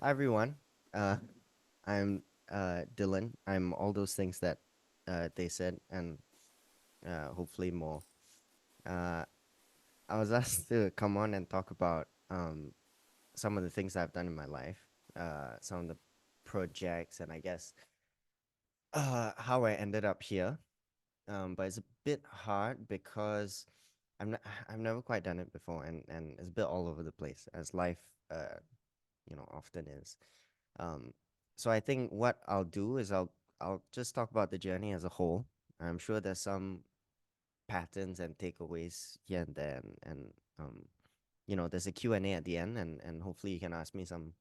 Hi everyone. Uh, I'm Dylan. I'm all those things that they said, and hopefully more. Uh, I was asked to come on and talk about some of the things I've done in my life, some of the projects, and I guess how I ended up here. But it's a bit hard because I've never quite done it before, and it's a bit all over the place as life often is. Um, so I think what I'll do is I'll just talk about the journey as a whole. I'm sure there's some patterns and takeaways here and there, and there's a Q&A at the end, and hopefully you can ask me some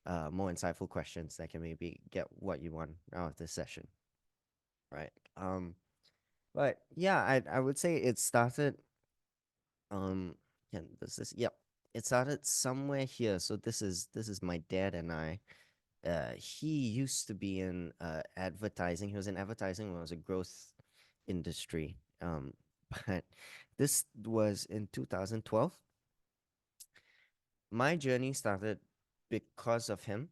more insightful questions that can maybe get what you want out of this session, right? But yeah, I would say it started um yeah, yep. It started somewhere here. So this is my dad and I. He used to be in advertising. He was in advertising when it was a growth industry. But this was in 2012. My journey started because of him,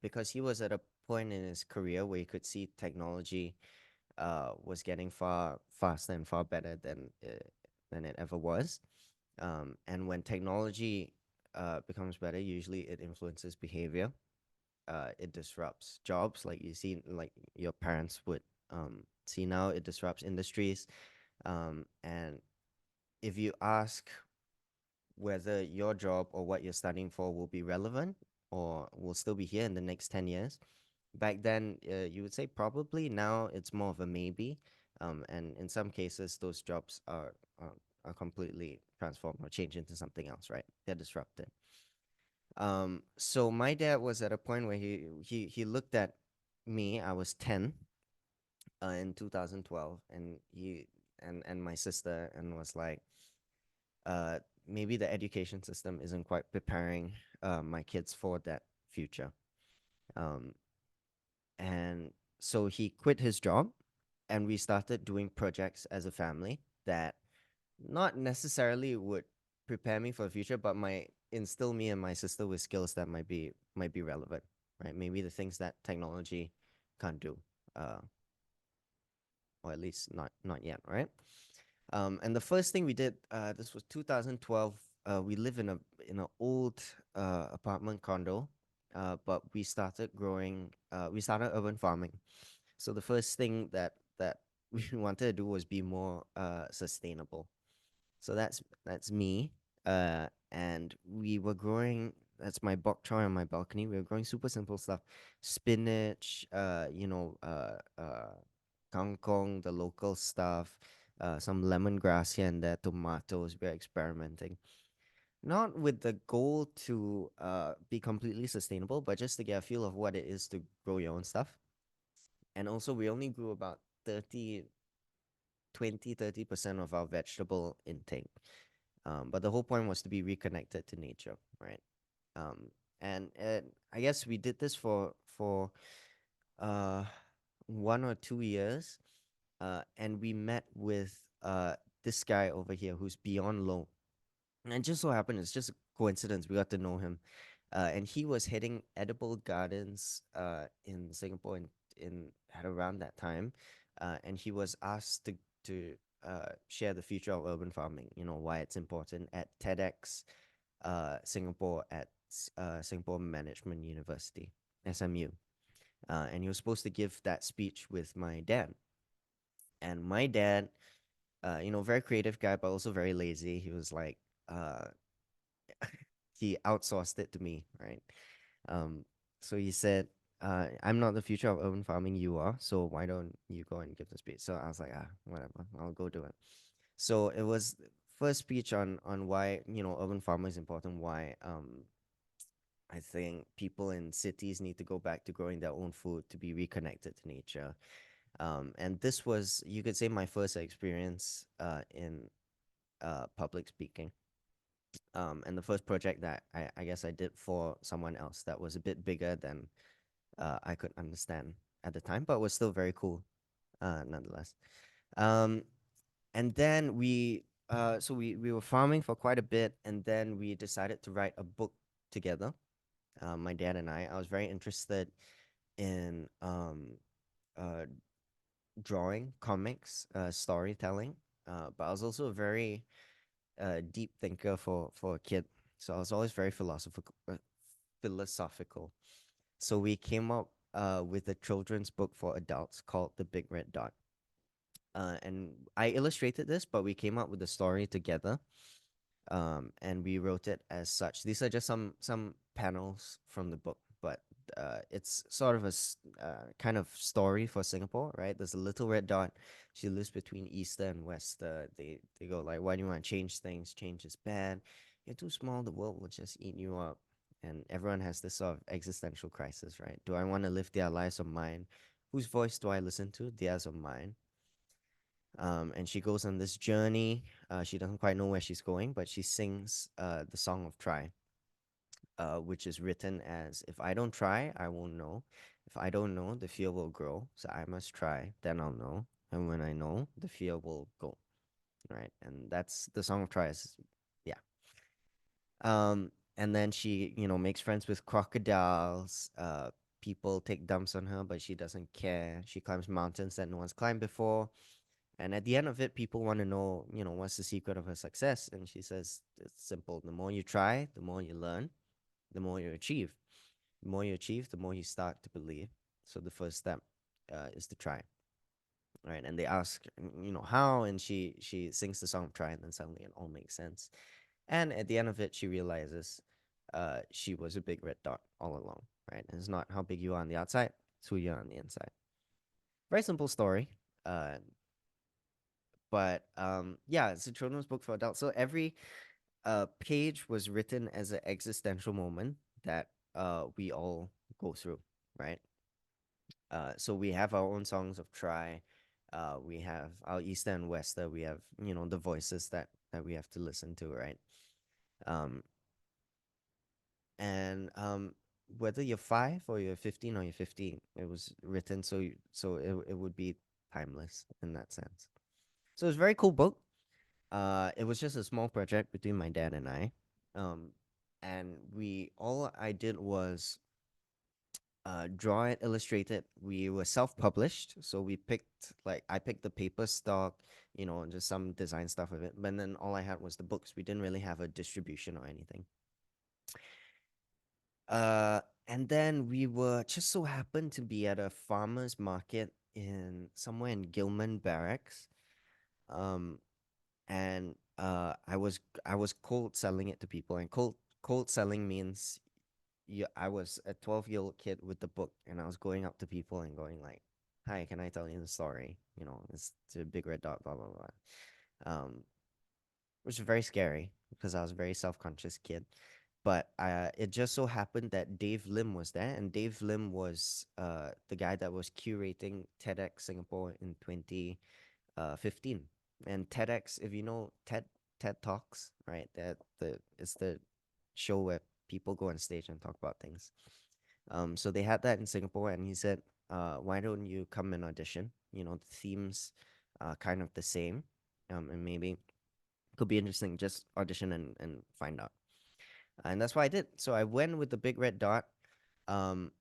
because he was at a point in his career where he could see technology was getting far faster and far better than it ever was. And when technology becomes better, usually it influences behavior. It disrupts jobs, like you see, like your parents would see now. It disrupts industries, and if you ask whether your job or what you're studying for will be relevant or will still be here in the next 10 years, back then you would say probably. Now it's more of a maybe, and in some cases those jobs are completely transformed or changed into something else, right? They're disrupted. So my dad was at a point where he looked at me. I was 10 in 2012, and he and my sister, and was like, uh, maybe the education system isn't quite preparing my kids for that future. Um, and so he quit his job, and we started doing projects as a family that not necessarily would prepare me for the future, but might instill me and my sister with skills that might be relevant, right? Maybe the things that technology can't do, uh, or at least not yet, right? And the first thing we did, this was 2012. We live in an old apartment condo, but we started growing. We started urban farming. So the first thing that we wanted to do was be more sustainable. So that's me. And we were growing. That's my bok choy on my balcony. We were growing super simple stuff, spinach, kangkong, the local stuff, some lemongrass here and there, tomatoes. We're experimenting, not with the goal to be completely sustainable, but just to get a feel of what it is to grow your own stuff. And also, we only grew about 30% of our vegetable intake. But the whole point was to be reconnected to nature, right? Um, and I guess we did this for uh 1 or 2 years, and we met with this guy over here who's beyond low, and it just so happened, it's just a coincidence, we got to know him, and he was heading edible gardens in Singapore in at around that time, and he was asked to share the future of urban farming, why it's important at TEDx Singapore at Singapore Management University, SMU. And he was supposed to give that speech with my dad. And my dad, very creative guy, but also very lazy. He was like, uh, he outsourced it to me, right? Um, so he said, I'm not the future of urban farming, you are. So why don't you go and give the speech? So I was like, whatever, I'll go do it. So it was first speech on why, urban farming is important, why I think people in cities need to go back to growing their own food to be reconnected to nature. And this was, you could say, my first experience in public speaking. And the first project that I guess I did for someone else that was a bit bigger than I could understand at the time, but was still very cool nonetheless. Um, and then we were farming for quite a bit, and then we decided to write a book together. My dad and I was very interested in uh, drawing, comics, storytelling. But I was also a very deep thinker for a kid. So I was always very philosophical. So we came up with a children's book for adults called The Big Red Dot. And I illustrated this, but we came up with the story together. And we wrote it as such. These are just some panels from the book, but it's sort of kind of story for Singapore, right? There's a little red dot. She lives between Easter and Wester. They go like, why do you want to change things? Change is bad. You're too small. The world will just eat you up. And everyone has this sort of existential crisis, right? Do I want to live their lives or mine? Whose voice do I listen to? Theirs or mine? And she goes on this journey. She doesn't quite know where she's going, but she sings the song of try, which is written as, if I don't try, I won't know. If I don't know, the fear will grow. So I must try, then I'll know. And when I know, the fear will go. Right. And that's the song of try. Yeah. And then she, makes friends with crocodiles. People take dumps on her, but she doesn't care. She climbs mountains that no one's climbed before. And at the end of it, people want to know, what's the secret of her success? And she says, it's simple. The more you try, the more you learn, the more you achieve. The more you achieve, the more you start to believe. So the first step is to try, right? And they ask, how? And she sings the song of try, and then suddenly it all makes sense. And at the end of it, she realizes she was a big red dot all along, right? And it's not how big you are on the outside, it's who you are on the inside. Very simple story. But yeah, it's a children's book for adults. So every page was written as an existential moment that we all go through, right? So we have our own songs of try. We have our Easter and Wester. We have, the voices that we have to listen to, right? Um, and whether you're 5 or you're 15 or you're 15, it was written so it would be timeless in that sense. So it's a very cool book. It was just a small project between my dad and I. Um, and all I did was draw it, illustrate it. We were self-published, so I picked the paper stock, and just some design stuff of it. But then all I had was the books. We didn't really have a distribution or anything. Uh, and then we were just so happened to be at a farmer's market in somewhere in Gilman Barracks. Um, and I was cold selling it to people, and cold selling means I was a 12-year-old kid with the book, and I was going up to people and going like, "Hi, can I tell you the story? It's the big red dot, blah blah blah." Which is very scary because I was a very self-conscious kid. But it just so happened that Dave Lim was there, and Dave Lim was the guy that was curating TEDx Singapore in 2015. And TEDx, if you know TED Talks, right? It's the show where people go on stage and talk about things. So they had that in Singapore, and he said, "Why don't you come and audition? The themes kind of the same, and maybe could be interesting. Just audition and find out." And that's what I did. So I went with the big red dot. Um,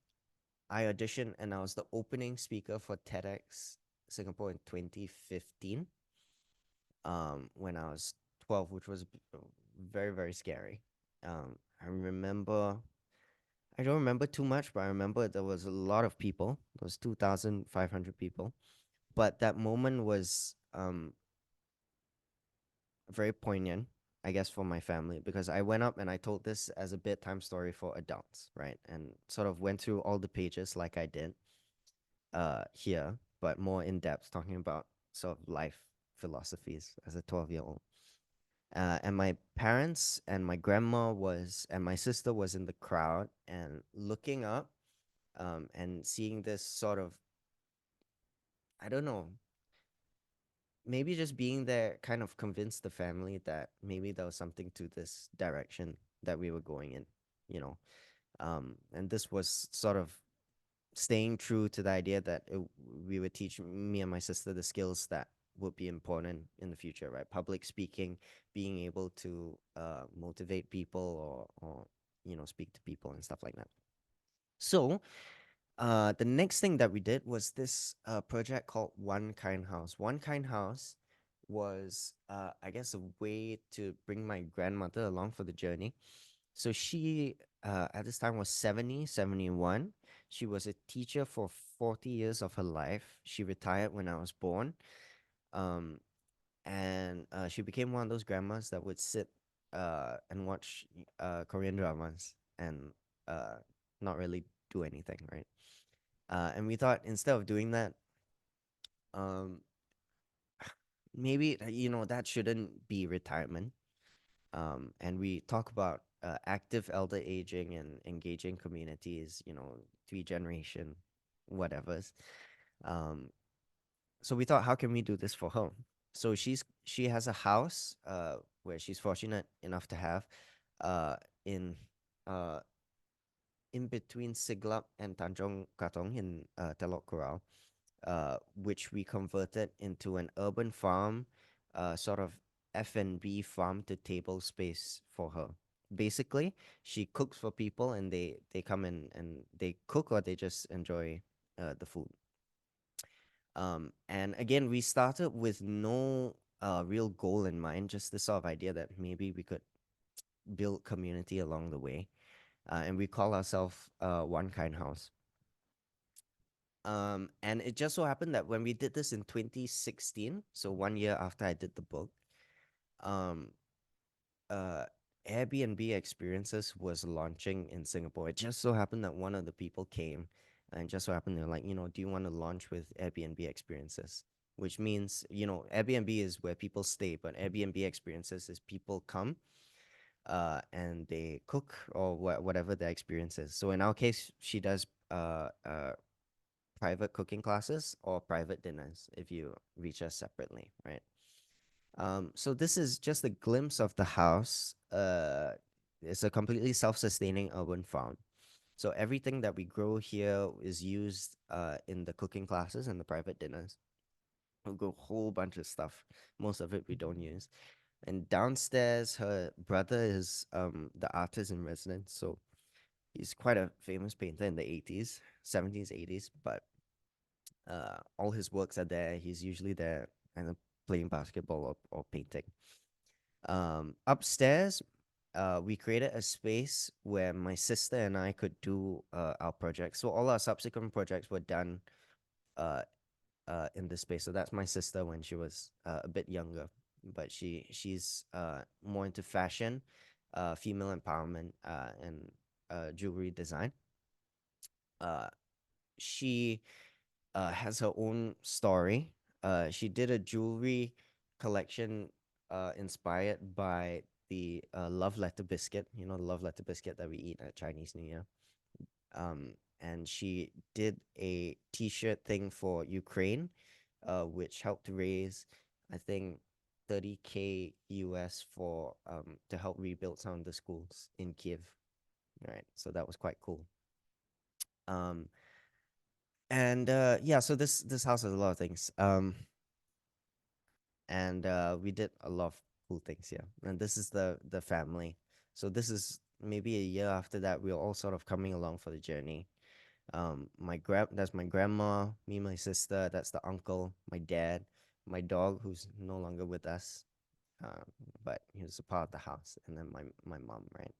I auditioned, and I was the opening speaker for TEDx Singapore in 2015. When I was 12, which was very, very scary. I remember, I don't remember too much, but I remember there was a lot of people. There was 2,500 people. But that moment was very poignant, I guess, for my family, because I went up and I told this as a bedtime story for adults, right? And sort of went through all the pages like I did here, but more in depth, talking about sort of life philosophies as a 12-year-old. And my parents and my grandma and my sister was in the crowd and looking up, and seeing this sort of, I don't know, maybe just being there kind of convinced the family that maybe there was something to this direction that we were going in, you know. And this was sort of staying true to the idea that we would teach me and my sister the skills that would be important in the future, right? Public speaking, being able to motivate people, or speak to people and stuff like that. So the next thing that we did was this project called One Kind House. One Kind House was, I guess, a way to bring my grandmother along for the journey. So she, at this time, was 71. She was a teacher for 40 years of her life. She retired when I was born. Um, and she became one of those grandmas that would sit and watch Korean dramas and uh, not really do anything, right? And we thought instead of doing that, um, maybe that shouldn't be retirement. And we talk about active elder aging and engaging communities, three generation, whatever's. Um, so we thought, how can we do this for her? So she has a house where she's fortunate enough to have uh, in uh, in between Siglap and Tanjong Katong in Telok Kurau, which we converted into an urban farm, sort of F&B farm to table space for her. Basically, she cooks for people, and they come in and they cook, or they just enjoy the food. And again, we started with no real goal in mind, just the sort of idea that maybe we could build community along the way. And we call ourselves One Kind House. And it just so happened that when we did this in 2016, so 1 year after I did the book, um, uh, Airbnb experiences was launching in Singapore. It just so happened that one of the people came, and just so happened they're like, do you want to launch with Airbnb experiences? Which means, Airbnb is where people stay, but Airbnb experiences is people come, and they cook or whatever their experience is. So in our case, she does private cooking classes or private dinners if you reach us separately, right? So this is just a glimpse of the house. It's a completely self-sustaining urban farm. So everything that we grow here is used in the cooking classes and the private dinners. We grow a whole bunch of stuff. Most of it we don't use. And downstairs, her brother is the artist in residence. So he's quite a famous painter in the 80s, 70s, 80s. But all his works are there. He's usually there kind of playing basketball or painting. Upstairs, we created a space where my sister and I could do our projects. So all our subsequent projects were done uh, in this space. So that's my sister when she was a bit younger, but she's more into fashion, female empowerment, and jewelry design. Uh, she has her own story. She did a jewelry collection inspired by the love letter biscuit, the love letter biscuit that we eat at Chinese New Year. And she did a T-shirt thing for Ukraine, which helped raise, I think, 30K US for to help rebuild some of the schools in Kiev. Right, so that was quite cool. Um, and yeah, so this house has a lot of things. And we did a lot of cool things here. And this is the family. So this is maybe a year after that. We were all sort of coming along for the journey. That's my grandma, me, my sister. That's the uncle, my dad, my dog, who's no longer with us, uh, but he was a part of the house, and then my mom, right?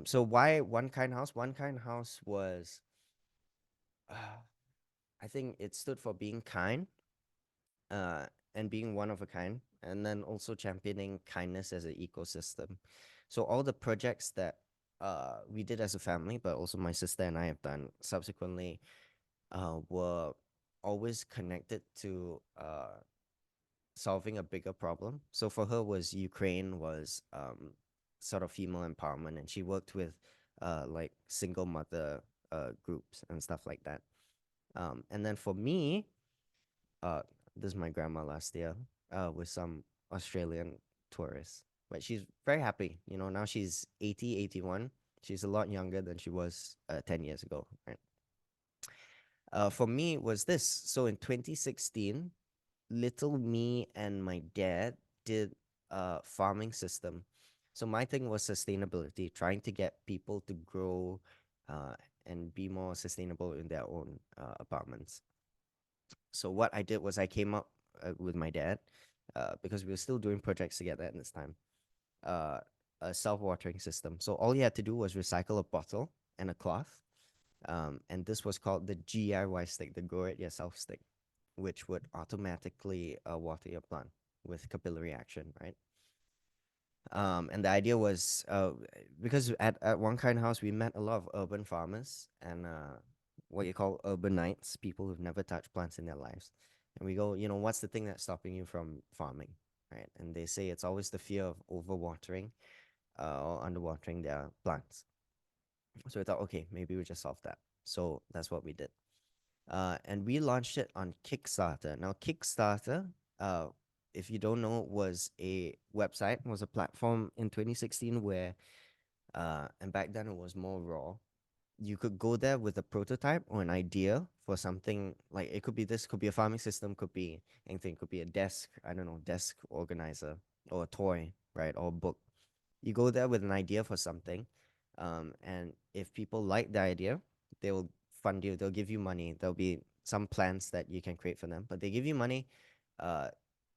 So why One Kind House? One Kind House was, I think it stood for being kind, uh, and being one of a kind, and then also championing kindness as an ecosystem. So all the projects that we did as a family, but also my sister and I have done subsequently, were always connected to solving a bigger problem. So for her was Ukraine was sort of female empowerment, and she worked with like single mother groups and stuff like that. And then for me, uh, this is my grandma last year with some Australian tourists. But she's very happy. Now she's 80, 81. She's a lot younger than she was 10 years ago, right? For me, was this. So in 2016, little me and my dad did a farming system. So my thing was sustainability, trying to get people to grow uh, and be more sustainable in their own apartments. So what I did was I came up with my dad, because we were still doing projects together at this time, uh, a self-watering system. So all you had to do was recycle a bottle and a cloth, and this was called the GIY stick, the grow it yourself stick, which would automatically water your plant with capillary action, right? And the idea was, because at One Kind House we met a lot of urban farmers and what you call urbanites, people who've never touched plants in their lives. And we go, what's the thing that's stopping you from farming, right? And they say it's always the fear of overwatering or underwatering their plants. So we thought, okay, maybe we just solve that. So that's what we did. And we launched it on Kickstarter. Now, Kickstarter, uh, if you don't know, was a website, was a platform in 2016 where, and back then it was more raw. You could go there with a prototype or an idea for something like it could be this, could be a farming system, could be anything, could be a desk, I don't know, desk organizer or a toy, right, or a book. You go there with an idea for something, and if people like the idea, they will fund you. They'll give you money. There'll be some plans that you can create for them, but they give you money, uh,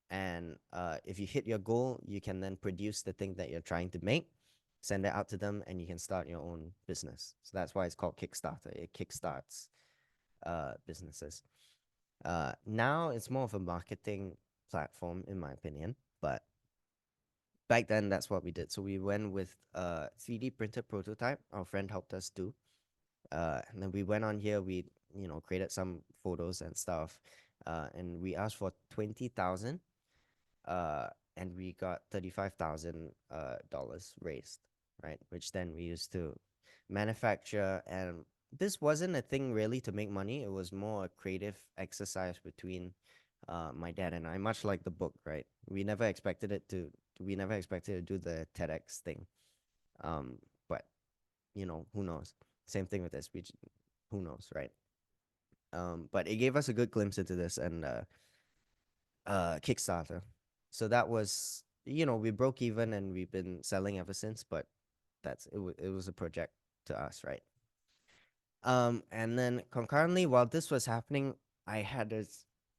and if you hit your goal, you can then produce the thing that you're trying to make, send it out to them, and you can start your own business. So that's why it's called Kickstarter. It kickstarts businesses. Now it's more of a marketing platform, in my opinion, but back then that's what we did. So we went with a 3D printed prototype our friend helped us do, and then we went on here, we created some photos and stuff, and we asked for 20,000, uh and we got 35,000 dollars raised, right, which then we used to manufacture. And this wasn't a thing really to make money, it was more a creative exercise between my dad and I, much like the book, right? We never expected to do the TEDx thing. But who knows? Same thing with this. Who knows, right? But it gave us a good glimpse into this and Kickstarter. So that was, we broke even and we've been selling ever since. But it was a project to us, right? And then concurrently, while this was happening, I had a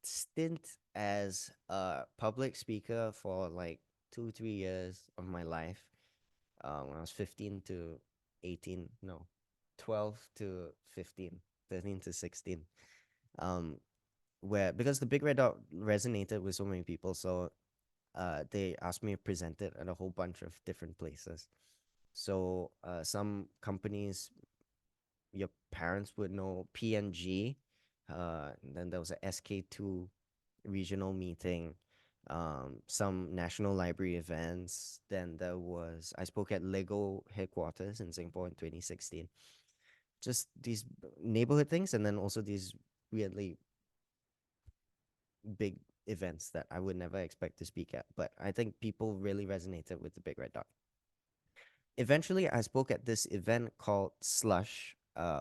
stint as a public speaker for like 2 3 years of my life. When I was 15 to 18, no, 12 to 15, 13 to 16. Um, where because the Big Red Dot resonated with so many people, so they asked me to present it at a whole bunch of different places. So some companies your parents would know, PNG. And then there was a SK2 regional meeting, some National Library events. Then I spoke at Lego headquarters in Singapore in 2016. Just these neighborhood things, and then also these weirdly big events that I would never expect to speak at. But I think people really resonated with the Big Red Dot. Eventually, I spoke at this event called Slush,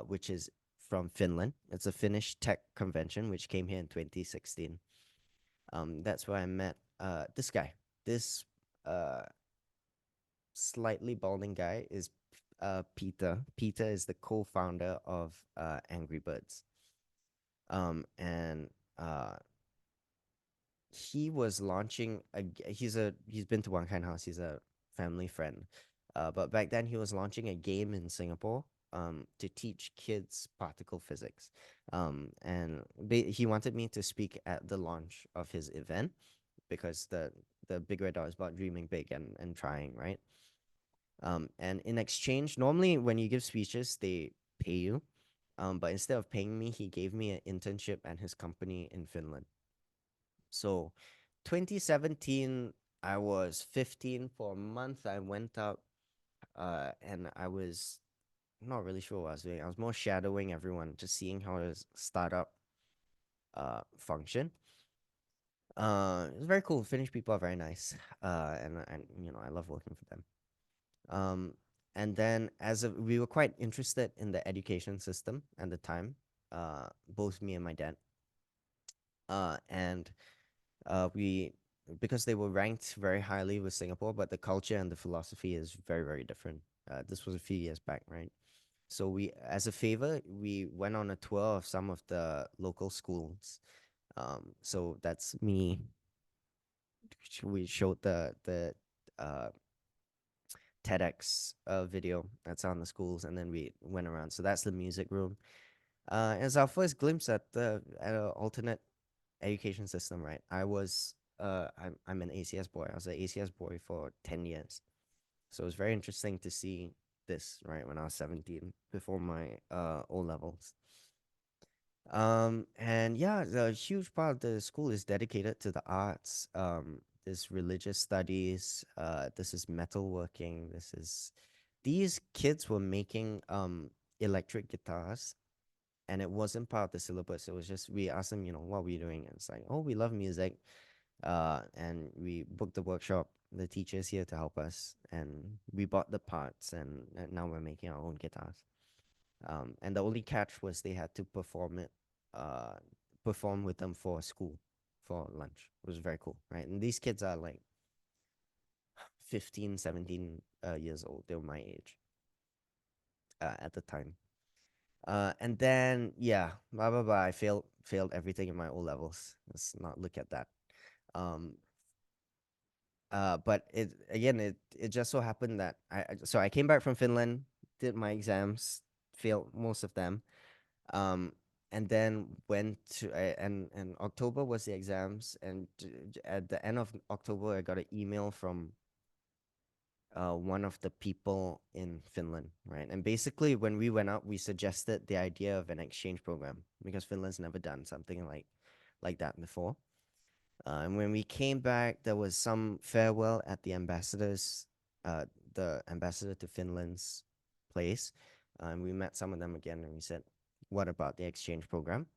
which is from Finland. It's a Finnish tech convention which came here in 2016. That's where I met this guy. This uh, slightly balding guy is Peter. Peter is the co-founder of Angry Birds. And he was launching he's been to One Kind House. He's a family friend. But back then he was launching a game in Singapore to teach kids particle physics. And he wanted me to speak at the launch of his event because the Big Red Dot is about dreaming big and trying, right? And in exchange, normally when you give speeches, they pay you. But instead of paying me, he gave me an internship at his company in Finland. So 2017, I was 15 for a month. I went up and I was not really sure what I was doing. I was more shadowing everyone, just seeing how a startup function. It was very cool. Finnish people are very nice. And I love working for them. Um, and then we were quite interested in the education system at the time, both me and my dad. And we because they were ranked very highly with Singapore, but the culture and the philosophy is very, very different. This was a few years back, right? So we, as a favor, we went on a tour of some of the local schools. So that's me. We showed the uh, TEDx video that's on the schools, and then we went around. So that's the music room. It's our first glimpse at the at an alternate education system, right? I'm an ACS boy. I was an ACS boy for 10 years, so it was very interesting to see this right when I was 17 before my O levels. And yeah, the huge part of the school is dedicated to the arts. This religious studies. This is metalworking. These kids were making electric guitars, and it wasn't part of the syllabus. It was just we asked them, what were you doing? And it's like, oh, we love music. And we booked the workshop. The teacher's here to help us, and we bought the parts, and now we're making our own guitars. And the only catch was they had to uh, perform with them for school, for lunch. It was very cool, right? And these kids are like 15, 17 years old. They were my age at the time. And then yeah, blah blah blah. I failed everything in my O levels. Let's not look at that. Um, but it just so happened that I came back from Finland, did my exams, failed most of them. Um, and then went to and October was the exams, and at the end of October, I got an email from one of the people in Finland, right? And basically, when we went out, we suggested the idea of an exchange program because Finland's never done something like that before. And when we came back, there was some farewell at the ambassador to Finland's place. And we met some of them again, and we said, "What about the exchange program?"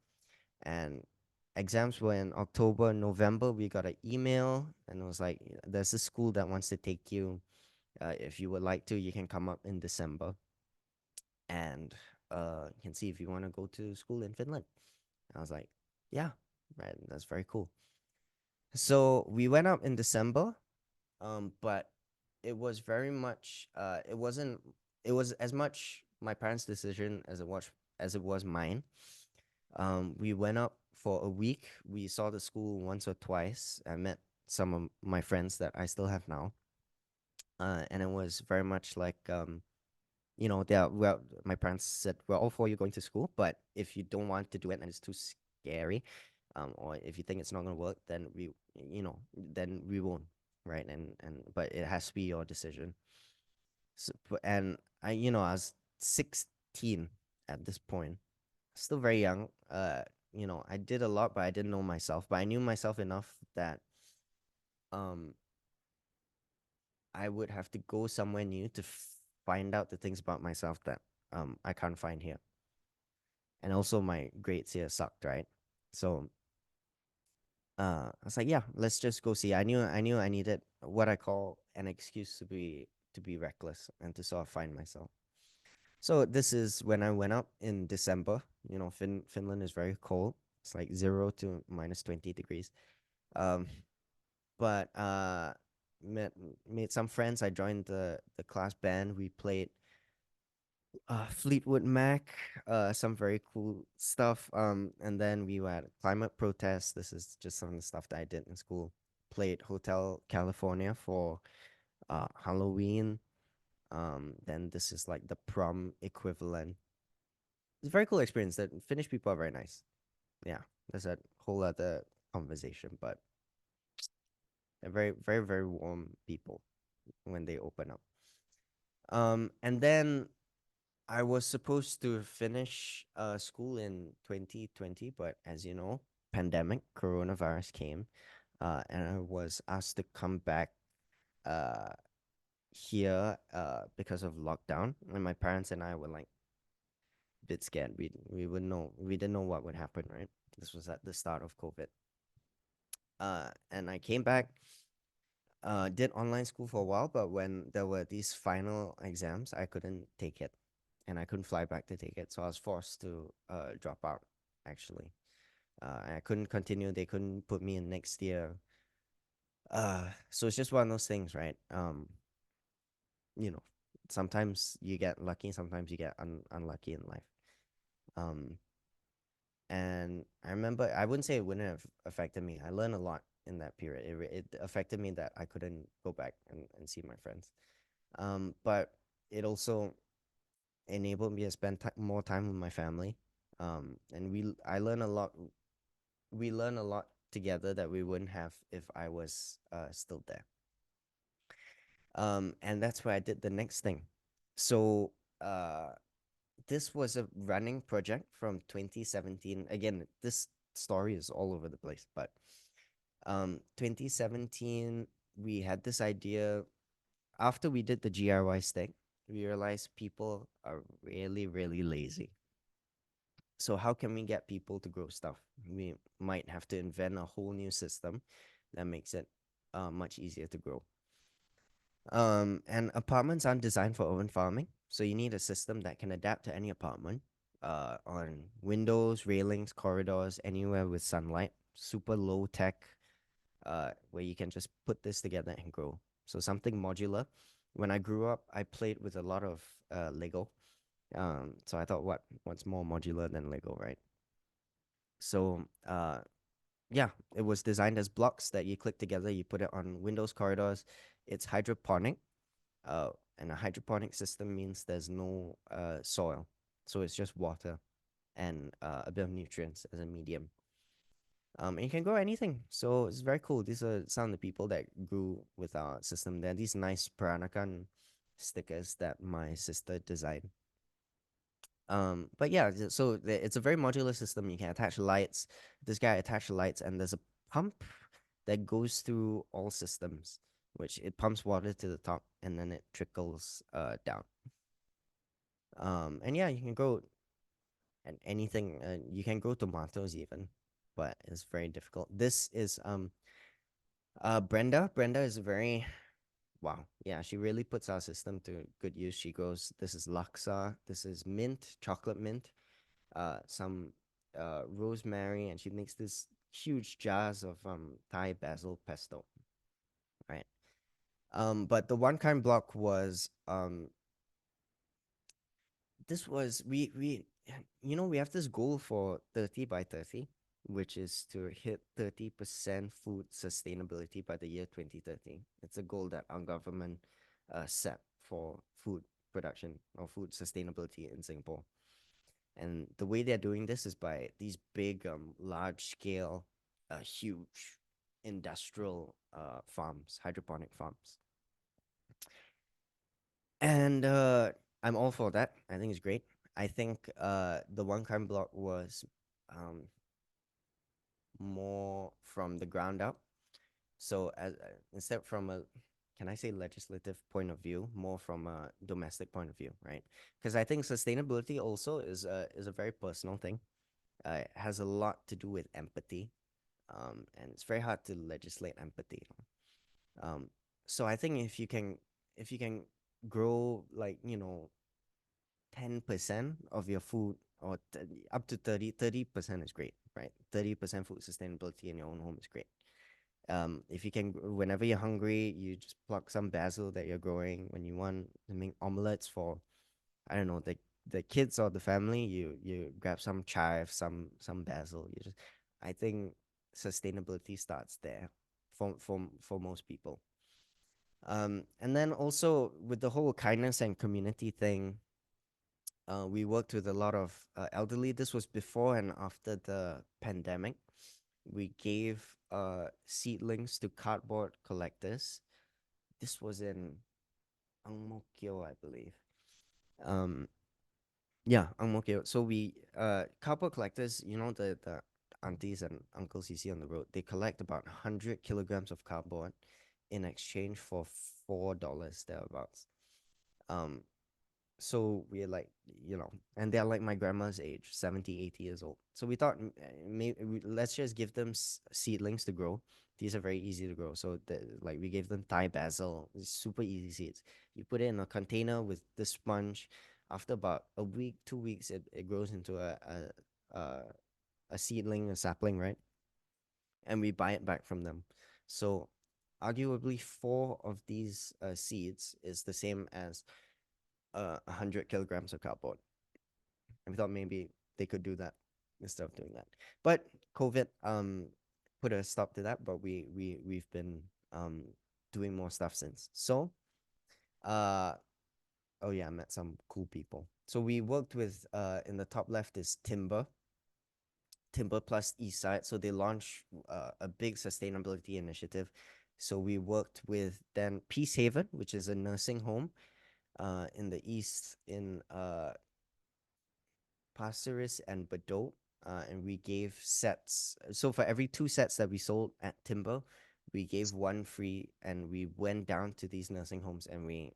And exams were in October, November. We got an email, and it was like, "There's a school that wants to take you. If you would like to, you can come up in December, and you can see if you want to go to school in Finland." I was like, "Yeah, right. That's very cool." So we went up in December, but it was very much it was as much my parents' decision as it was mine. We went up for a week. We saw the school once or twice. I met some of my friends that I still have now. And it was very much like my parents said, we're all for you going to school, but if you don't want to do it and it's too scary, or if you think it's not gonna work, then we won't, right? And but it has to be your decision. So, and I was 16 at this point, still very young. I did a lot, but I didn't know myself. But I knew myself enough that um I would have to go somewhere new to find out the things about myself that I can't find here. And also my grades here sucked, right? So I was like, yeah, let's just go see. I knew I needed what I call an excuse to be reckless and to sort of find myself. So this is when I went up in December. Finland is very cold. It's like 0 to -20 degrees. Um, but met made some friends. I joined the class band. We played Fleetwood Mac, some very cool stuff. And then we were at a climate protest. This is just some of the stuff that I did in school. Played Hotel California for Halloween. Then this is like the prom equivalent. It's a very cool experience. The Finnish people are very nice. Yeah, there's a whole other conversation, but they're very, very, very warm people when they open up. And then I was supposed to finish school in 2020, but as you know, pandemic, coronavirus came, and I was asked to come back uh, here because of lockdown. And my parents and I were like a bit scared. We didn't know what would happen, right? This was at the start of COVID. And I came back, did online school for a while, but when there were these final exams, I couldn't take it, and I couldn't fly back to take it, so I was forced to drop out. Actually, I couldn't continue. They couldn't put me in next year So it's just one of those things, right? You know, sometimes you get lucky, sometimes you get unlucky in life. Um, and I remember, I wouldn't say it wouldn't have affected me. I learned a lot in that period. It affected me that I couldn't go back and see my friends. But it also enabled me to spend more time with my family. And I learned a lot. We learned a lot together that we wouldn't have if I was still there. And that's where I did the next thing. So uh, this was a running project from 2017. Again, this story is all over the place, but 2017, we had this idea after we did the GIY stick. We realized people are really, really lazy. So how can we get people to grow stuff? We might have to invent a whole new system that makes it much easier to grow. And apartments aren't designed for urban farming, so you need a system that can adapt to any apartment. On windows, railings, corridors, anywhere with sunlight. Super low tech, where you can just put this together and grow. So something modular. When I grew up, I played with a lot of Lego. So I thought, what's more modular than Lego, right? So yeah, it was designed as blocks that you click together. You put it on windows, corridors. It's hydroponic. Uh, and a hydroponic system means there's no soil, so it's just water and a bit of nutrients as a medium. And you can grow anything, so it's very cool. These are some of the people that grew with our system. There are these nice Peranakan stickers that my sister designed. But yeah, it's a very modular system. You can attach lights. This guy attached lights, and there's a pump that goes through all systems, which it pumps water to the top and then it trickles down. And yeah, you can grow and anything. You can grow tomatoes even, but it's very difficult. This is Brenda. Brenda is very wow. Yeah, she really puts our system to good use. She grows. This is laksa. This is mint, chocolate mint. Some rosemary, and she makes this huge jars of Thai basil pesto. Right. But the one kind block was this was we we have this goal for 30 by 30, which is to hit 30% food sustainability by the year 2030. It's a goal that our government set for food production or food sustainability in Singapore. And the way they're doing this is by these big large scale huge industrial farms, hydroponic farms. And I'm all for that. I think it's great. I think the one kind block was um, more from the ground up. So as instead from a, can I say legislative point of view, more from a domestic point of view, right? Because I think sustainability also is a very personal thing. It has a lot to do with empathy, and it's very hard to legislate empathy. Um, so I think if you can grow like 10% of your food or up to 30% is great, right? 30% food sustainability in your own home is great. If you can, whenever you're hungry, you just pluck some basil that you're growing. When you want to make omelets for, I don't know, the kids or the family, you grab some chive, some basil. I think sustainability starts there for most people. And then also with the whole kindness and community thing, we worked with a lot of elderly. This was before and after the pandemic. We gave seedlings to cardboard collectors. This was in Ang Mo Kio, I believe. Um, yeah, Ang Mo Kio. So we cardboard collectors, the aunties and uncles you see on the road, they collect about 100 kilograms of cardboard in exchange for $4 thereabouts. Um, so we're like, and they're like my grandma's age, 70, 80 years old. So we thought maybe let's just give them seedlings to grow. These are very easy to grow. So like we gave them Thai basil. It's super easy seeds. You put it in a container with the sponge. After about a week, 2 weeks, it grows into a seedling, a sapling, right? And we buy it back from them. So arguably four of these seeds is the same as 100 kilograms of cardboard. And we thought maybe they could do that instead of doing that. But COVID put a stop to that. But we've been doing more stuff since. So uh oh yeah, I met some cool people. So we worked with in the top left is Timber plus Eastside. So they launched a big sustainability initiative. So we worked with then Peace Haven, which is a nursing home in the east in Pasir Ris and Bedok. And we gave sets. So for every two sets that we sold at Timber, we gave one free, and we went down to these nursing homes and we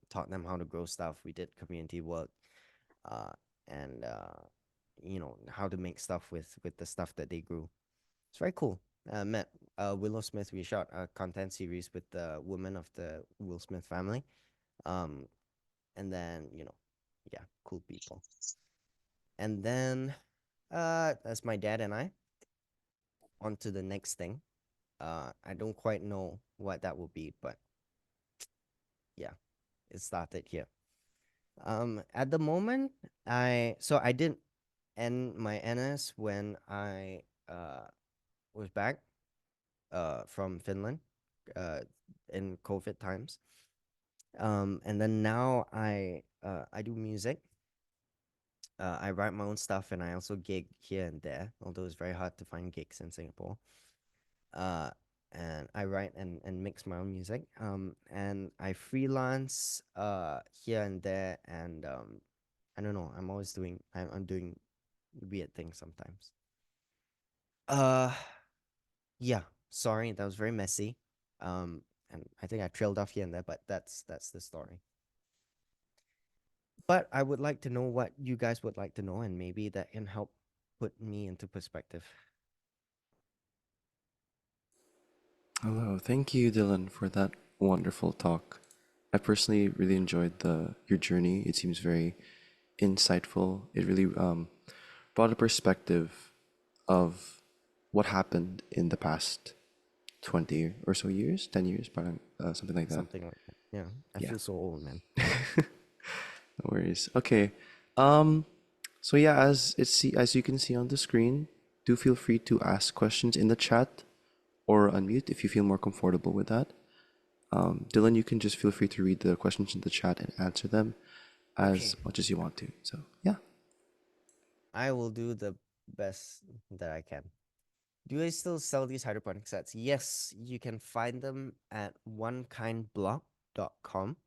taught them how to grow stuff. We did community work, uh, and how to make stuff with the stuff that they grew. It's very cool. Met Willow Smith. We shot a content series with the women of the Will Smith family. Um, and then yeah, cool people. And then that's my dad and I. On to the next thing. I don't quite know what that will be, but yeah, it started here. At the moment, I didn't end my NS when I was back from Finland uh in COVID times. And then now I do music. I write my own stuff, and I also gig here and there, although it's very hard to find gigs in Singapore. Uh, and I write and mix my own music. And I freelance here and there, and I don't know. I'm doing weird things sometimes. Uh, yeah. Sorry, that was very messy. And I think I trailed off here and there, but that's the story. But I would like to know what you guys would like to know, and maybe that can help put me into perspective. Hello, thank you, Dylan, for that wonderful talk. I personally really enjoyed the your journey. It seems very insightful. It really brought a perspective of what happened in the past 20 or so years, 10 years, parang, something like that. Something like that. Yeah, I Yeah, feel so old, man. no worries. Okay. Um, so yeah, as you can see on the screen, do feel free to ask questions in the chat or unmute if you feel more comfortable with that. Dylan, you can just feel free to read the questions in the chat and answer them as Okay, much as you want to. So, yeah. I will do the best that I can. Do I still sell these hydroponic sets? Yes, you can find them at onekindblog.com.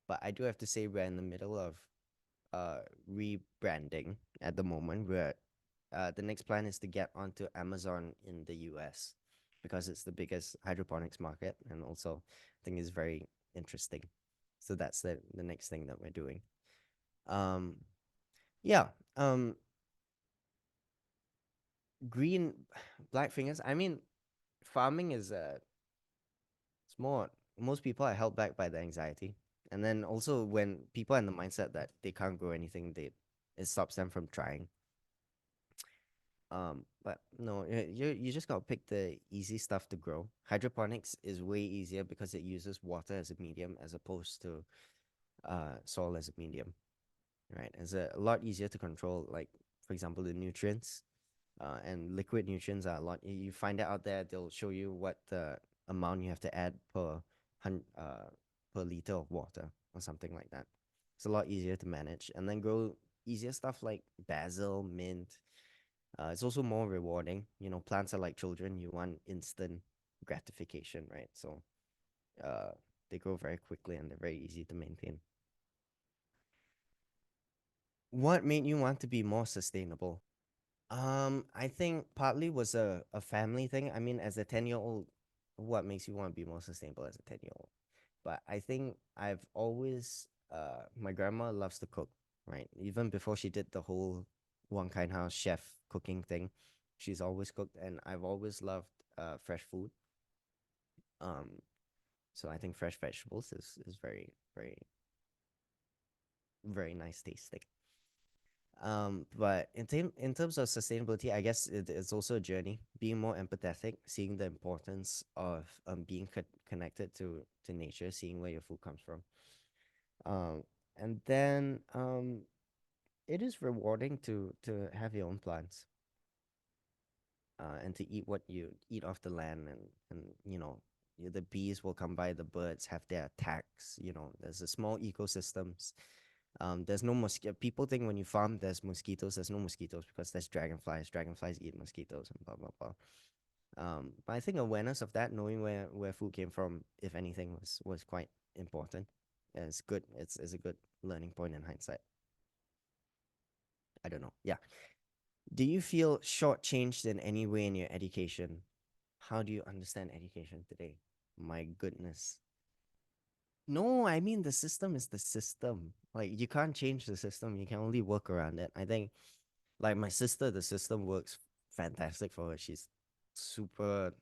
But I do have to say we're in the middle of rebranding at the moment. We're The next plan is to get onto Amazon in the US because it's the biggest hydroponics market, and also I think it's very interesting. So that's the next thing that we're doing. Um, yeah. Green black fingers. I mean, farming is it's more, most people are held back by the anxiety. And then also when people are in the mindset that they can't grow anything, they it stops them from trying. But no, you just gotta pick the easy stuff to grow. Hydroponics is way easier because it uses water as a medium as opposed to soil as a medium, right? It's a lot easier to control, like for example, the nutrients. And liquid nutrients are a lot. You find it out there. They'll show you what the amount you have to add hun per liter of water or something like that. It's a lot easier to manage, and then grow easier stuff like basil, mint. It's also more rewarding. Plants are like children. You want instant gratification, right? So, uh, they grow very quickly and they're very easy to maintain. What made you want to be more sustainable? I think partly was a family thing. I mean, as a 10-year-old, what makes you want to be more sustainable as a 10-year-old? But I think I've always my grandma loves to cook, right? Even before she did the whole one kind house chef cooking thing, she's always cooked, and I've always loved fresh food. Um, so I think fresh vegetables is very, very, very nice tasting. But in terms of sustainability, I guess it's also a journey. Being more empathetic, seeing the importance of being connected to nature, seeing where your food comes from. Um, and then it is rewarding to have your own plants, and to eat what you eat off the land, and the bees will come by, the birds have their attacks. There's a small ecosystems. There's no mosquito. People think when you farm there's mosquitoes. There's no mosquitoes because there's dragonflies. Dragonflies eat mosquitoes and blah blah blah. But I think awareness of that, knowing where food came from, if anything, was quite important. Yeah, it's good. It's a good learning point in hindsight. I don't know. Yeah. Do you feel shortchanged in any way in your education? How do you understand education today? My goodness. No, I mean the system is the system. Like you can't change the system. You can only work around it. I think like my sister, the system works fantastic for her. She's super,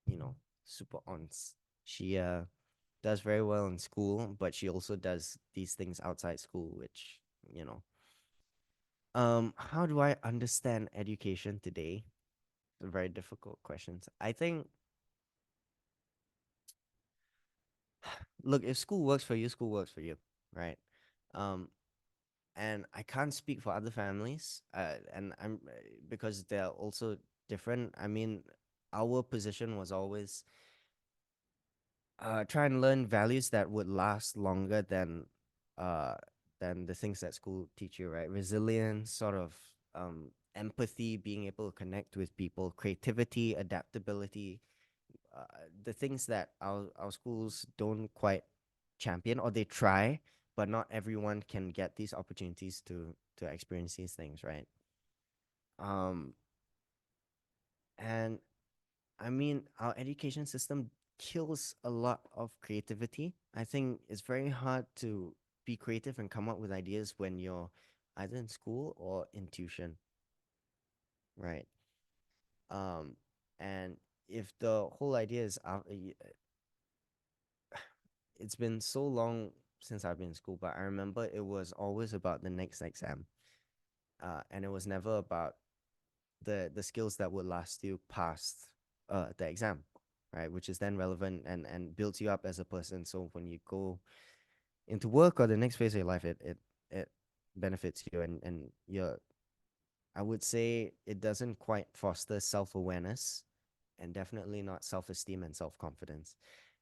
you know, super on. She does very well in school, but she also does these things outside school, which, you know. How do I understand education today? Very difficult questions. I think, look, if school works for you, school works for you, right? Um, and I can't speak for other families, and because they're also different. I mean, our position was always try and learn values that would last longer uh than the things that school teach you, right? Resilience, sort of empathy, being able to connect with people, creativity, adaptability, uh, the things that our schools don't quite champion, or they try, but not everyone can get these opportunities to experience these things, right? Um, and I mean, our education system kills a lot of creativity. I think it's very hard to be creative and come up with ideas when you're either in school or in tuition, right? Um, and if the whole idea is, it's been so long since I've been in school, but I remember it was always about the next exam, and it was never about the skills that would last you past the exam, right? Which is then relevant and builds you up as a person. So when you go into work or the next phase of your life, it benefits you, and you're. I would say it doesn't quite foster self awareness, and definitely not self esteem and self confidence.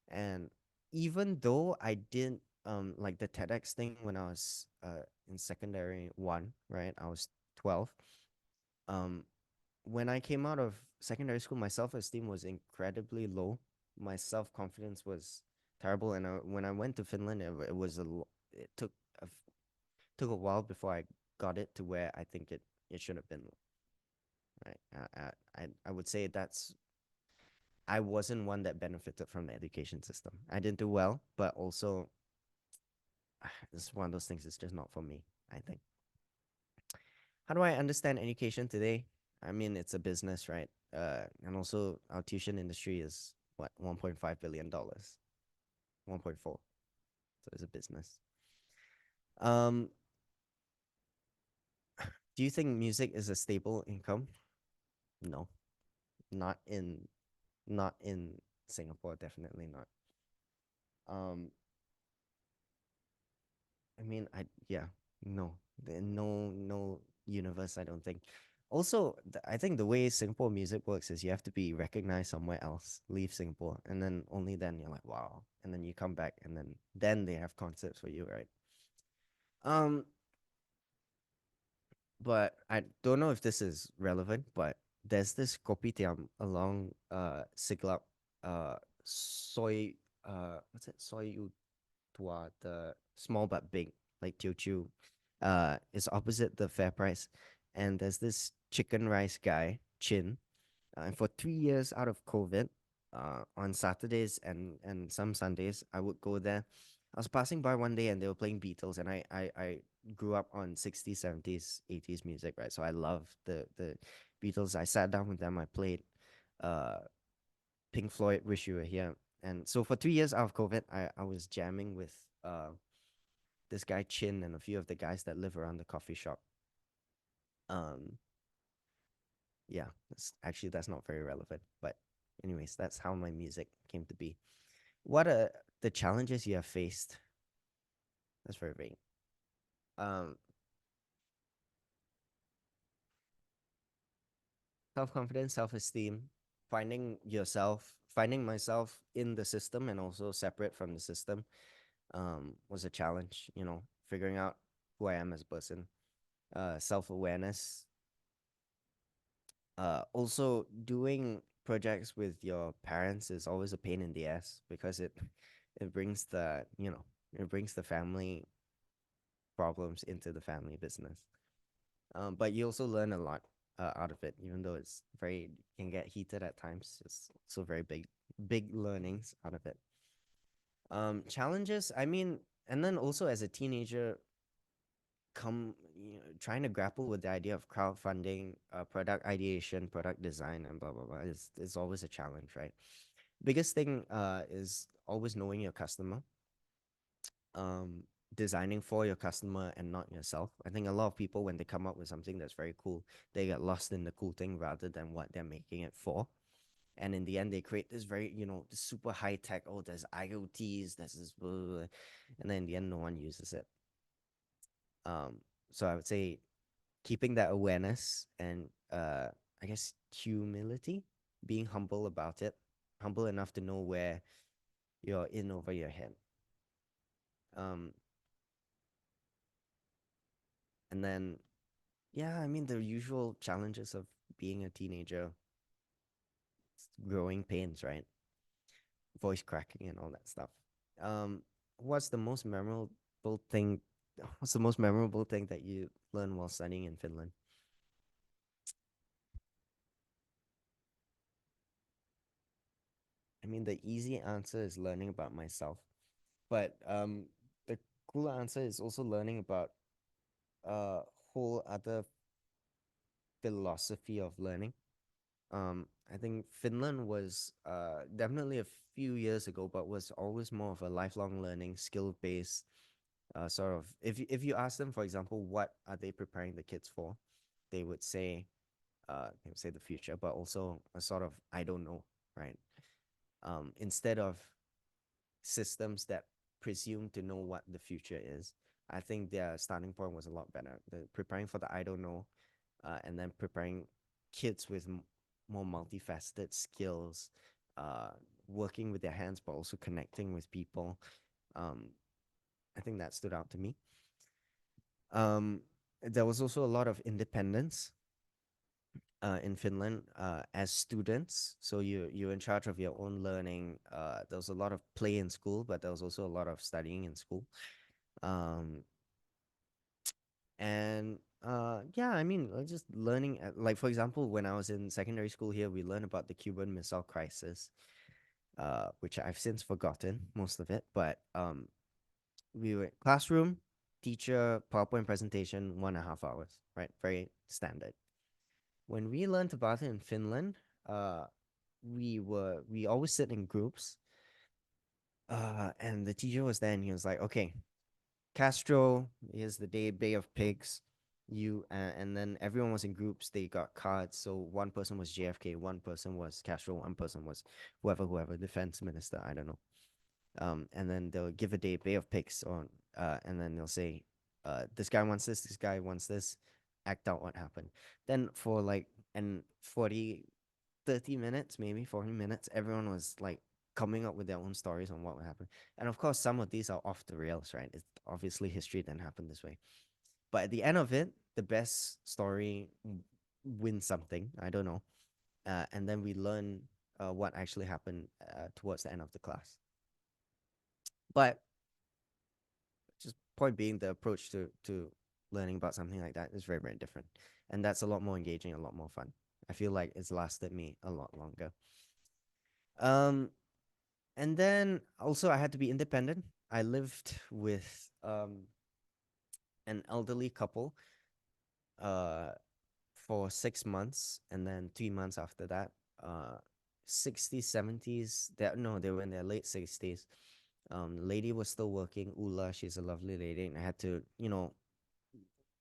And even though I did like the TEDx thing when I was in secondary one, right? I was 12. Um, when I came out of secondary school, my self esteem was incredibly low. My self confidence was terrible, and when I went to Finland, it was it took a while before I got it to where I think it should have been. Right, I would say that's I wasn't one that benefited from the education system. I didn't do well, but also it's one of those things. It's just not for me, I think. How do I understand education today? I mean, it's a business, right? And also our tuition industry is what, $1.5 billion, 1.4. So it's a business. Um, do you think music is a stable income? No, not in not in Singapore. Definitely not. Um, I mean, yeah, no, no universe. I don't think. Also, I think the way Singapore music works is you have to be recognized somewhere else, leave Singapore, and then only then you're like, wow, and then you come back, and then they have concerts for you, right? Um, but I don't know if this is relevant, but there's this kopitiam along Siglap, soy what's it, soy tua, the small but big, like Teochew. Is opposite the Fair Price, and there's this chicken rice guy, Chin. And for 3 years out of COVID, on Saturdays and some Sundays, I would go there. I was passing by one day and they were playing Beatles, and I grew up on 60s, 70s, 80s music, right? So I love the Beatles. I sat down with them. I played uh Pink Floyd, Wish You Were Here. And so for 3 years out of COVID, I was jamming with this guy Chin and a few of the guys that live around the coffee shop. Um, yeah, that's not very relevant. But anyways, that's how my music came to be. What are the challenges you have faced? That's very vague. Um, Self-confidence, self-esteem, finding yourself, finding myself in the system and also separate from the system, was a challenge. Figuring out who I am as a person, self-awareness. Also doing projects with your parents is always a pain in the ass because it brings the family problems into the family business. But you also learn a lot out of it, even though it's very can get heated at times. It's also very big learnings out of it. Challenges, I mean, and then also as a teenager, trying to grapple with the idea of crowdfunding, product ideation, product design, and blah blah blah is always a challenge, right? Biggest thing is always knowing your customer, um, designing for your customer and not yourself. I think a lot of people, when they come up with something that's very cool, they get lost in the cool thing rather than what they're making it for. And in the end, they create this very, this super high tech. Oh, there's IoTs, there's this, blah, blah, blah. And then in the end, no one uses it. Um, so I would say keeping that awareness and I guess humility, being humble about it, humble enough to know where you're in over your head. Um, and then yeah, I mean the usual challenges of being a teenager, growing pains, right? Voice cracking and all that stuff. Um, what's the most memorable thing? What's the most memorable thing that you learned while studying in Finland? I mean, the easy answer is learning about myself, but the cooler answer is also learning about a whole other philosophy of learning. I think Finland was definitely a few years ago, but was always more of a lifelong learning, skill based sort of. If you ask them, for example, what are they preparing the kids for, they would say the future, but also a sort of I don't know, right? Instead of systems that presume to know what the future is, I think their starting point was a lot better. They're preparing for the I don't know, and then preparing kids with more multifaceted skills, uh, working with their hands, but also connecting with people. Um, I think that stood out to me. Um, there was also a lot of independence in Finland as students. So you're in charge of your own learning. There was a lot of play in school, but there was also a lot of studying in school. Um, and yeah, I mean, just learning. Like for example, when I was in secondary school here, we learned about the Cuban Missile Crisis, which I've since forgotten most of it. But we were classroom, teacher, PowerPoint presentation, 1.5 hours, right? Very standard. When we learned about it in Finland, uh, we always sit in groups. And the teacher was there, and he was like, "Okay, Castro, here's the day, Bay of Pigs. And then everyone was in groups. They got cards. So one person was JFK, one person was Castro, one person was whoever, defense minister. I don't know. And then they'll give a day, Bay of Pigs, and then they'll say, this guy wants this guy wants this. Act out what happened. Then for like and 30 minutes, maybe 40 minutes, everyone was like coming up with their own stories on what would happen. And of course, some of these are off the rails, right? It's obviously history didn't happen this way. But at the end of it, the best story wins something. I don't know. And then we learn what actually happened towards the end of the class. But just point being, the approach to learning about something like that is very, very different. And that's a lot more engaging, a lot more fun. I feel like it's lasted me a lot longer. Um, And then also I had to be independent. I lived with an elderly couple uh for 6 months, and then 3 months after that, uh 60s, 70s. They were in their late 60s. The lady was still working, Ula, she's a lovely lady, and I had to,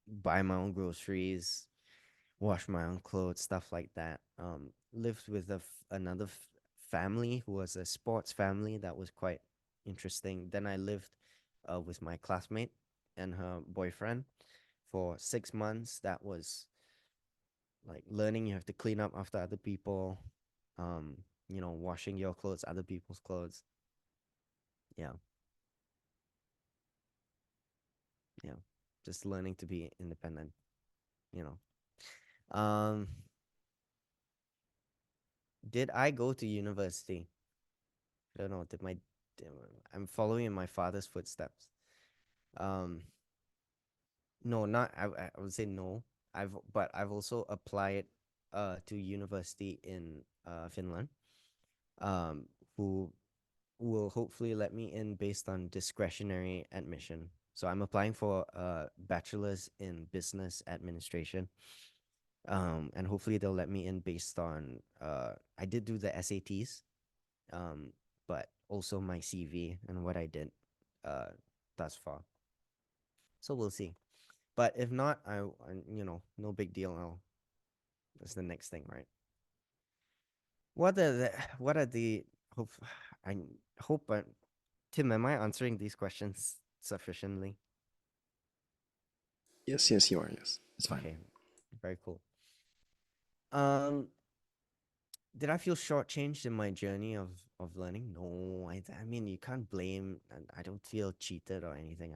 buy my own groceries, wash my own clothes, stuff like that. Lived with another family who was a sports family. That was quite interesting. Then I lived with my classmate and her boyfriend for 6 months. That was like learning you have to clean up after other people, um, washing your clothes, other people's clothes. Yeah, yeah. Just learning to be independent, you know. Did I go to university? I don't know. I'm following in my father's footsteps. Um, no, not I would say no. I've also applied to university in Finland. Um, who will hopefully let me in based on discretionary admission. So I'm applying for a bachelor's in business administration. And hopefully they'll let me in based on I did do the SATs, um, but also my CV and what I did uh thus far. So we'll see. But if not, no big deal. That's the next thing, right? What are the hope? I hope, Tim, am I answering these questions sufficiently? Yes, yes, you are. Yes, it's fine. Okay, very cool. Um, did I feel shortchanged in my journey of learning? No, I mean you can't blame. I don't feel cheated or anything.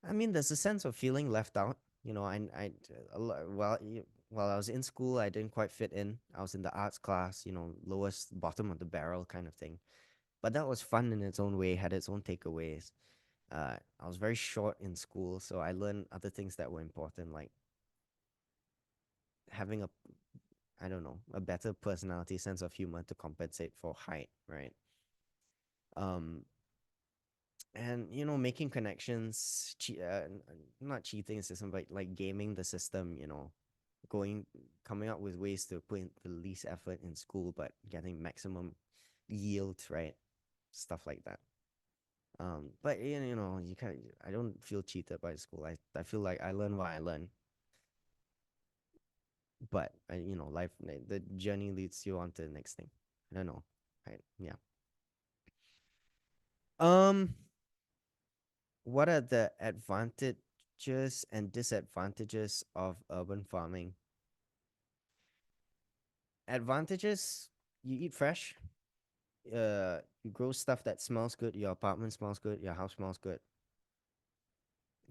I mean, there's a sense of feeling left out. While I was in school, I didn't quite fit in. I was in the arts class, lowest bottom of the barrel kind of thing. But that was fun in its own way, had its own takeaways. I was very short in school, so I learned other things that were important, like having I don't know, a better personality, sense of humor to compensate for height, right? Um, and making connections, not cheating the system, but like gaming the system, going coming up with ways to put in the least effort in school, but getting maximum yield, right? Stuff like that. But you can't. I don't feel cheated by school. I feel like I learn what I learn, but life, the journey leads you on to the next thing. I don't know, right? Yeah. Um, what are the advantages and disadvantages of urban farming? Advantages: you eat fresh. You grow stuff that smells good. Your apartment smells good. Your house smells good.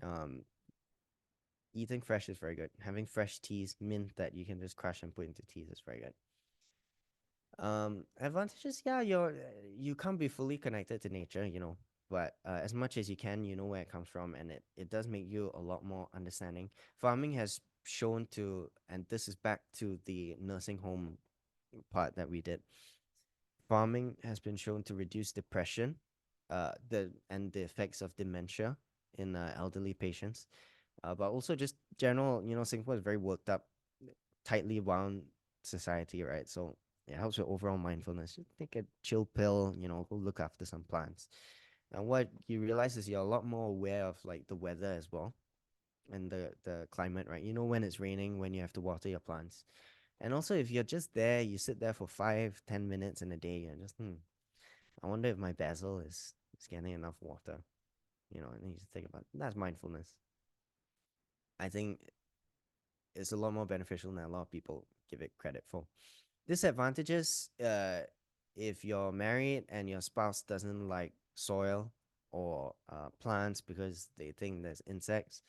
Um, Eating fresh is very good. Having fresh teas, mint that you can just crush and put into teas is very good. Advantages, yeah, you can't be fully connected to nature, but as much as you can, you know where it comes from, and it does make you a lot more understanding. Farming has shown to, and this is back to the nursing home part that we did. Farming has been shown to reduce depression, the effects of dementia in elderly patients, but also just general. Singapore is very worked up, tightly wound society, right? So it helps with overall mindfulness. Just take a chill pill, go look after some plants. And what you realize is you're a lot more aware of like the weather as well and the climate, right? You know when it's raining, when you have to water your plants. And also if you're just there, you sit there for 5, 10 minutes in a day, you're just, I wonder if my basil is getting enough water. And you just think about that's mindfulness. I think it's a lot more beneficial than a lot of people give it credit for. Disadvantages, if you're married and your spouse doesn't like soil or plants because they think there's insects,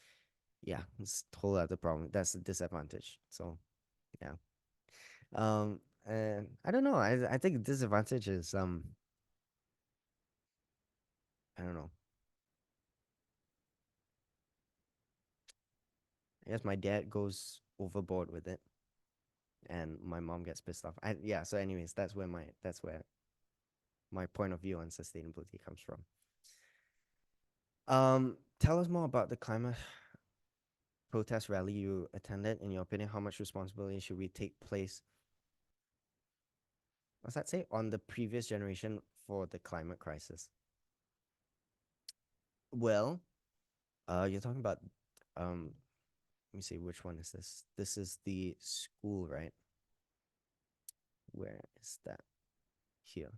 yeah, it's a whole other problem. That's a disadvantage. So yeah. And I don't know. I think disadvantage is I don't know. I guess my dad goes overboard with it, and my mom gets pissed off. Yeah. So, anyways, that's where my point of view on sustainability comes from. Tell us more about the climate protest rally you attended. In your opinion, how much responsibility should we take place? What's that say on the previous generation for the climate crisis? Well, you're talking about um Let me see, which one is this? This is the school, right? Where is that? Here.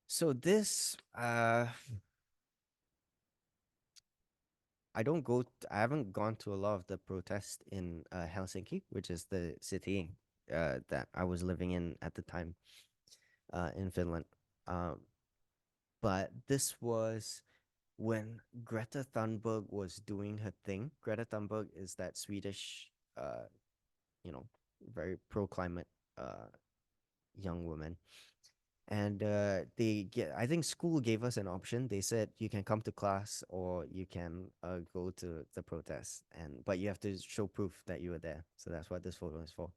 So this, I haven't gone to a lot of the protests in Helsinki, which is the city that I was living in at the time in Finland. Um, but this was when Greta Thunberg was doing her thing. Greta Thunberg is that Swedish, uh, you know, very pro-climate uh, young woman. And I think school gave us an option. They said you can come to class or you can go to the protest, but you have to show proof that you were there. So that's what this photo is for.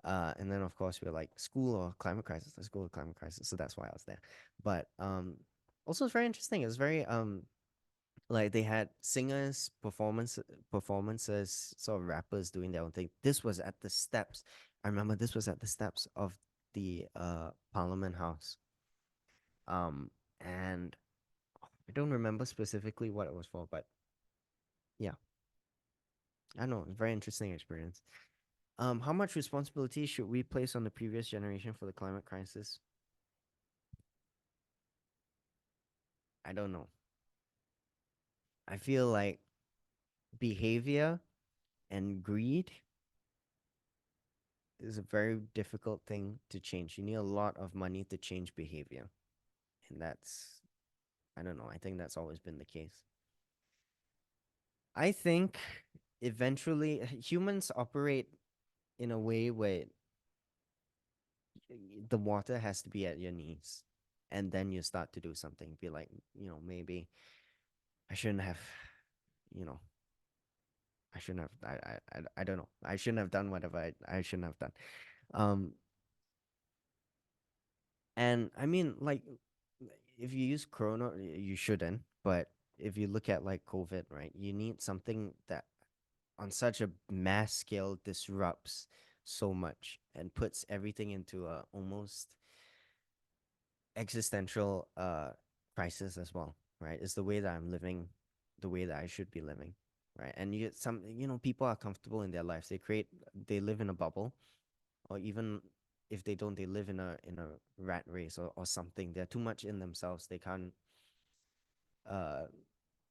And then of course we are like school or climate crisis. Let's go to climate crisis. So that's why I was there. But also it's very interesting. It's very like they had singers, performances, sort of rappers doing their own thing. This was at the steps. I remember this was at the steps of the Parliament House. Um, and I don't remember specifically what it was for, but yeah, I know, very interesting experience. How much responsibility should we place on the previous generation for the climate crisis? I don't know. I feel like behavior and greed is a very difficult thing to change. You need a lot of money to change behavior. And that's, I don't know, I think that's always been the case. I think eventually humans operate in a way where the water has to be at your knees. And then you start to do something. Be like, maybe I shouldn't have, you know, I shouldn't have, I don't know. I shouldn't have done whatever I shouldn't have done. Um, and I mean, like, if you use Corona, you shouldn't. But if you look at like COVID, right, you need something that on such a mass scale disrupts so much and puts everything into a almost existential crisis as well, right? It's the way that I'm living, the way that I should be living, right? And you get people are comfortable in their lives. They live in a bubble, or even if they don't, they live in a rat race or something. They're too much in themselves. They can't uh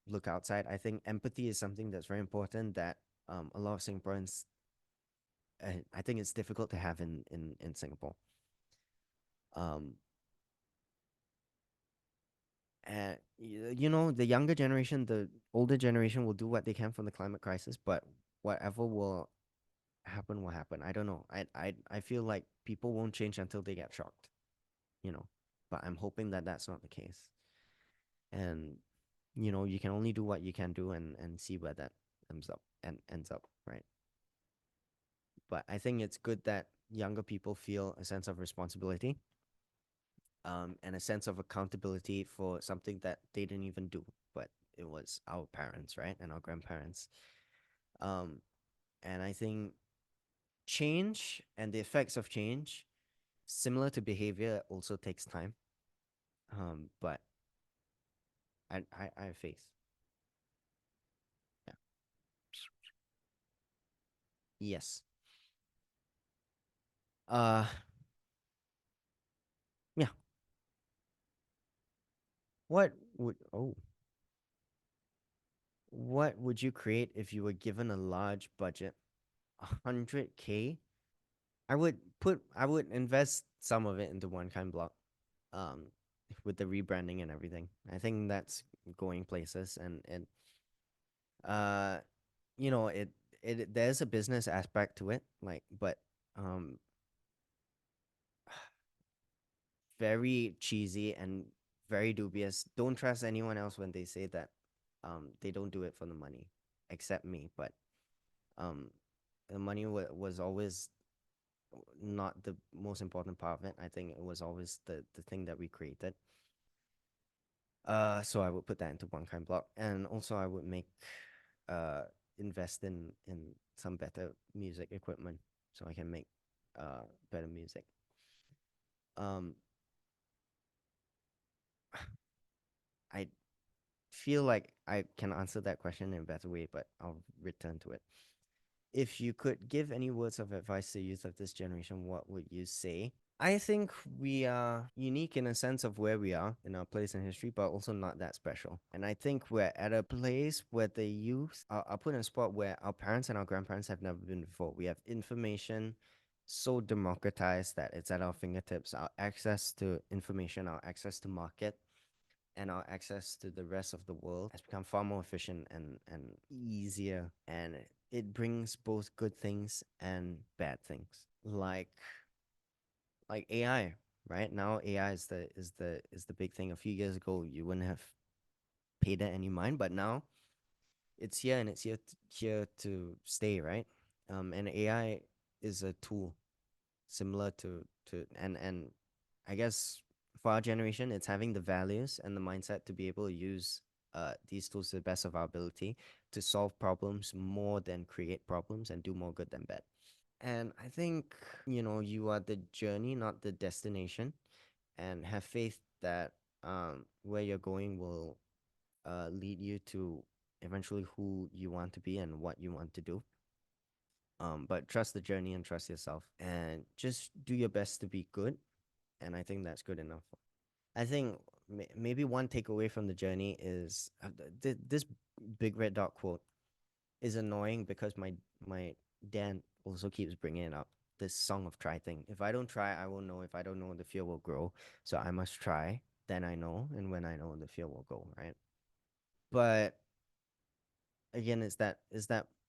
look outside. I think empathy is something that's very important that a lot of Singaporeans, I think it's difficult to have in Singapore. Um, and the younger generation, the older generation will do what they can from the climate crisis, but whatever will happen. I don't know. I feel like people won't change until they get shocked, you know. But I'm hoping that that's not the case. And you can only do what you can do and see where that ends up, right? But I think it's good that younger people feel a sense of responsibility, and a sense of accountability for something that they didn't even do, but it was our parents, right, and our grandparents. Um, and I think change and the effects of change, similar to behavior, also takes time. But I have faith. Yeah. Yes. Uh, yeah. What would oh what would you create if you were given a large budget? 100K? I would invest some of it into one kind block. Um, with the rebranding and everything. I think that's going places, and uh it there's a business aspect to it, like, but um very cheesy and very dubious. Don't trust anyone else when they say that they don't do it for the money, except me. But um the money was always not the most important part of it. I think it was always the thing that we created. So I would put that into one kind block, and also I would make uh invest in some better music equipment so I can make better music. Um, I feel like I can answer that question in a better way, but I'll return to it. If you could give any words of advice to youth of this generation, what would you say? I think we are unique in a sense of where we are in our place in history, but also not that special. And I think we're at a place where the youth are put in a spot where our parents and our grandparents have never been before. We have information so democratized that it's at our fingertips. Our access to information, our access to market, and our access to the rest of the world has become far more efficient and easier. And it brings both good things and bad things. Like AI, right? Now AI is the big thing. A few years ago, you wouldn't have paid that any mind, but now it's here and it's here to stay, right? And AI is a tool similar to and I guess for our generation, it's having the values and the mindset to be able to use these tools to the best of our ability to solve problems more than create problems and do more good than bad. And I think, you are the journey, not the destination, and have faith that where you're going will lead you to eventually who you want to be and what you want to do. But trust the journey and trust yourself and just do your best to be good. And I think that's good enough. I think maybe one takeaway from the journey is this big red dot quote is annoying because my dad also keeps bringing it up. This song of try thing. If I don't try, I will know. If I don't know, the fear will grow. So I must try. Then I know, and when I know, the fear will go. Right. But again, is that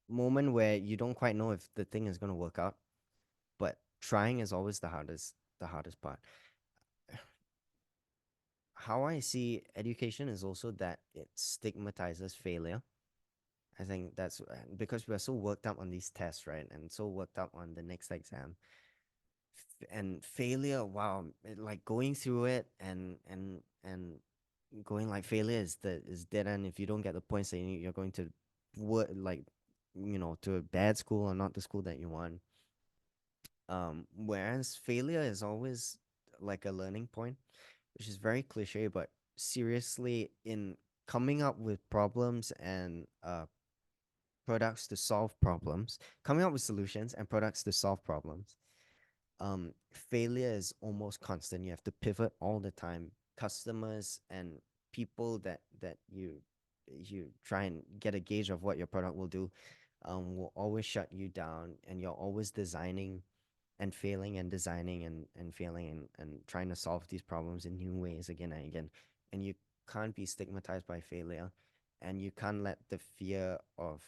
moment where you don't quite know if the thing is gonna work out. But trying is always the hardest part. How I see education is also that it stigmatizes failure. I think that's because we're so worked up on these tests, right? And so worked up on the next exam. And failure, wow, like going through it and going like failure is dead end if you don't get the points that you need, you're going to work like to a bad school or not the school that you want. Whereas failure is always like a learning point, which is very cliche, but seriously, in coming up with problems and products to solve problems, coming up with solutions and products to solve problems, failure is almost constant. You have to pivot all the time. Customers and people that you try and get a gauge of what your product will do, will always shut you down, and you're always designing and failing and designing and failing and trying to solve these problems in new ways again and again. And you can't be stigmatized by failure, and you can't let the fear of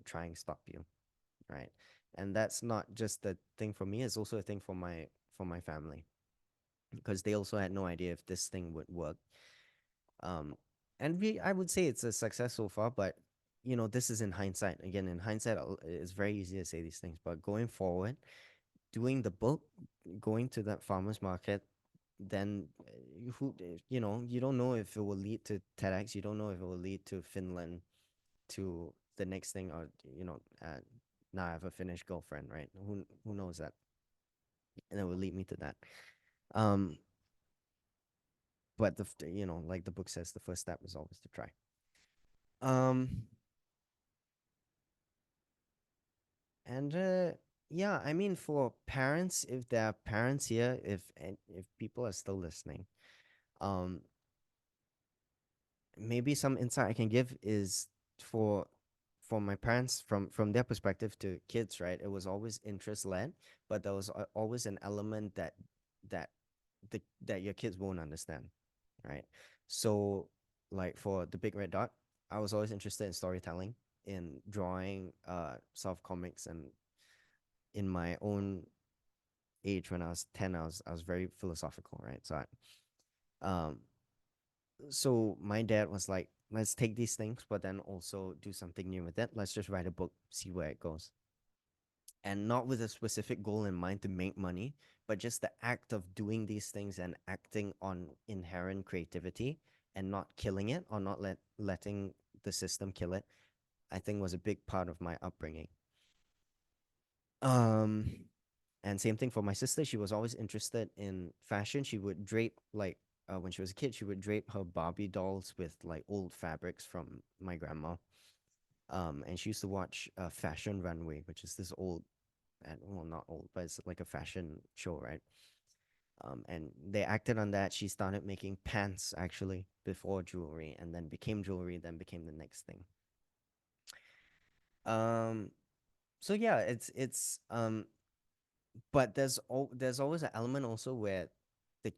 trying stop you, right? And that's not just the thing for me, it's also a thing for my family, because they also had no idea if this thing would work. um and I would say it's a success so far, but this is in hindsight. Again, in hindsight, it's very easy to say these things, but going forward, doing the book, going to that farmer's market, then you don't know if it will lead to TEDx. You don't know if it will lead to Finland, to the next thing, or now I have a Finnish girlfriend, right? Who knows that? And it will lead me to that. Um, but like the book says, the first step is always to try. Um, and yeah, I mean, for parents, if there are parents here, if people are still listening, um, maybe some insight I can give is for for my parents, from their perspective to kids, right? It was always interest led, but there was always an element that that your kids won't understand, right? So, like for the big red dot, I was always interested in storytelling, in drawing, soft comics, and in my own age when I was 10, I was very philosophical, right? So my dad was like, let's take these things, but then also do something new with it. Let's just write a book, see where it goes. And not with a specific goal in mind to make money, but just the act of doing these things and acting on inherent creativity and not killing it, or not letting the system kill it, I think was a big part of my upbringing. Um, and same thing for my sister. She was always interested in fashion. She would drape like when she was a kid, she would drape her Barbie dolls with like old fabrics from my grandma. And she used to watch Fashion Runway, which is this old, and well, not old, but it's like a fashion show, right? And they acted on that. She started making pants actually before jewelry, and then became jewelry, then became the next thing. Um, so yeah, but there's always an element also where the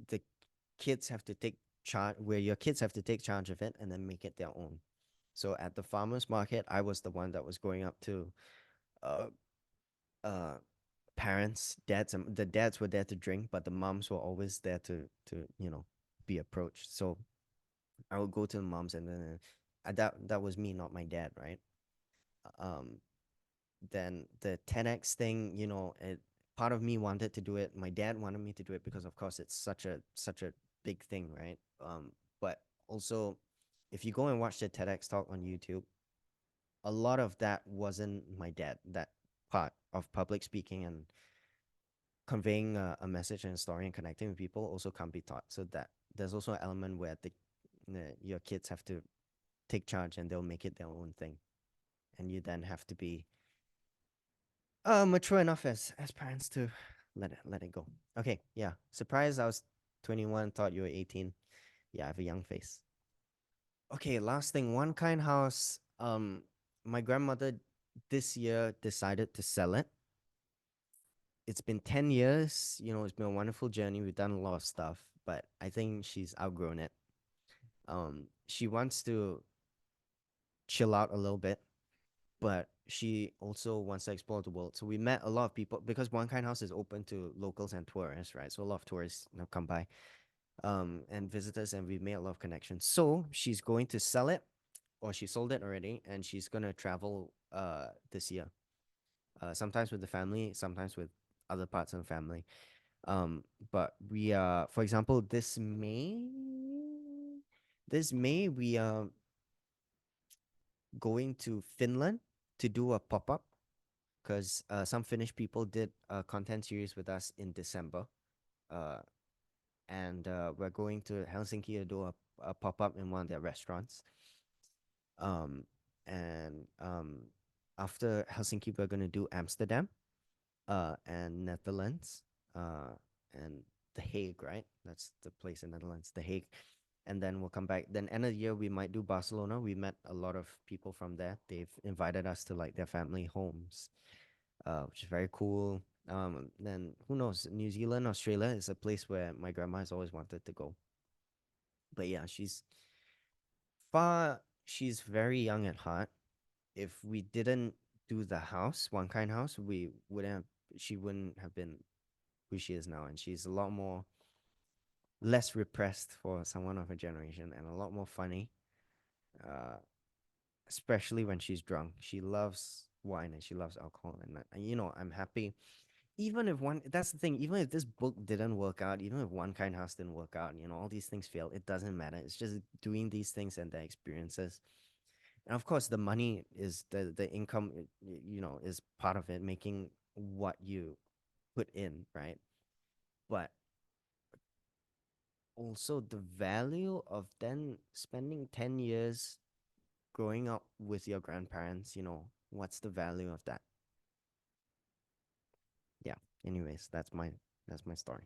the kids have to take charge, where your kids have to take charge of it and then make it their own. So at the farmers market, I was the one that was going up to uh uh parents, dads, and the dads were there to drink, but the moms were always there to be approached. So I would go to the moms, and then that was me, not my dad, right? Um, then the TEDx thing, part of me wanted to do it. My dad wanted me to do it because, of course, it's such a big thing, right? But also, if you go and watch the TEDx talk on YouTube, a lot of that wasn't my dad. That part of public speaking and conveying a message and a story and connecting with people also can't be taught. So that there's also an element where your kids have to take charge and they'll make it their own thing, and you then have to be mature enough as parents to let it go. Okay, yeah. Surprised I was 21, thought you were 18. Yeah, I have a young face. Okay, last thing, one kind house. My grandmother this year decided to sell it. It's been 10 years. It's been a wonderful journey. We've done a lot of stuff, but I think she's outgrown it. She wants to chill out a little bit, but she also wants to explore the world. So we met a lot of people because One Kind House is open to locals and tourists, right? So a lot of tourists come by, and visitors, and we've made a lot of connections. So she's going to sell it, or she sold it already, and she's gonna travel this year. Sometimes with the family, sometimes with other parts of the family. But we are, for example, this May we are going to Finland to do a pop up, because some Finnish people did a content series with us in December. Uh, and we're going to Helsinki to do a pop up in one of their restaurants. Um, and after Helsinki, we're going to do Amsterdam, and Netherlands, and The Hague, right? That's the place in Netherlands, The Hague. And then we'll come back. Then end of the year, we might do Barcelona. We met a lot of people from there. They've invited us to like their family homes, which is very cool. Then who knows? New Zealand, Australia is a place where my grandma has always wanted to go. But yeah, she's very young at heart. If we didn't do the house, One Kind House, she wouldn't have been who she is now. And she's a lot more less repressed for someone of her generation, and a lot more funny. Uh, Especially when she's drunk. She loves wine and she loves alcohol, and I'm happy. Even if one, that's the thing, even if this book didn't work out, even if One Kind House didn't work out, all these things fail, it doesn't matter. It's just doing these things and the experiences. And of course, the money is the income, is part of it, making what you put in, right? But also the value of then spending 10 years growing up with your grandparents, what's the value of that? Yeah. Anyways, that's my story.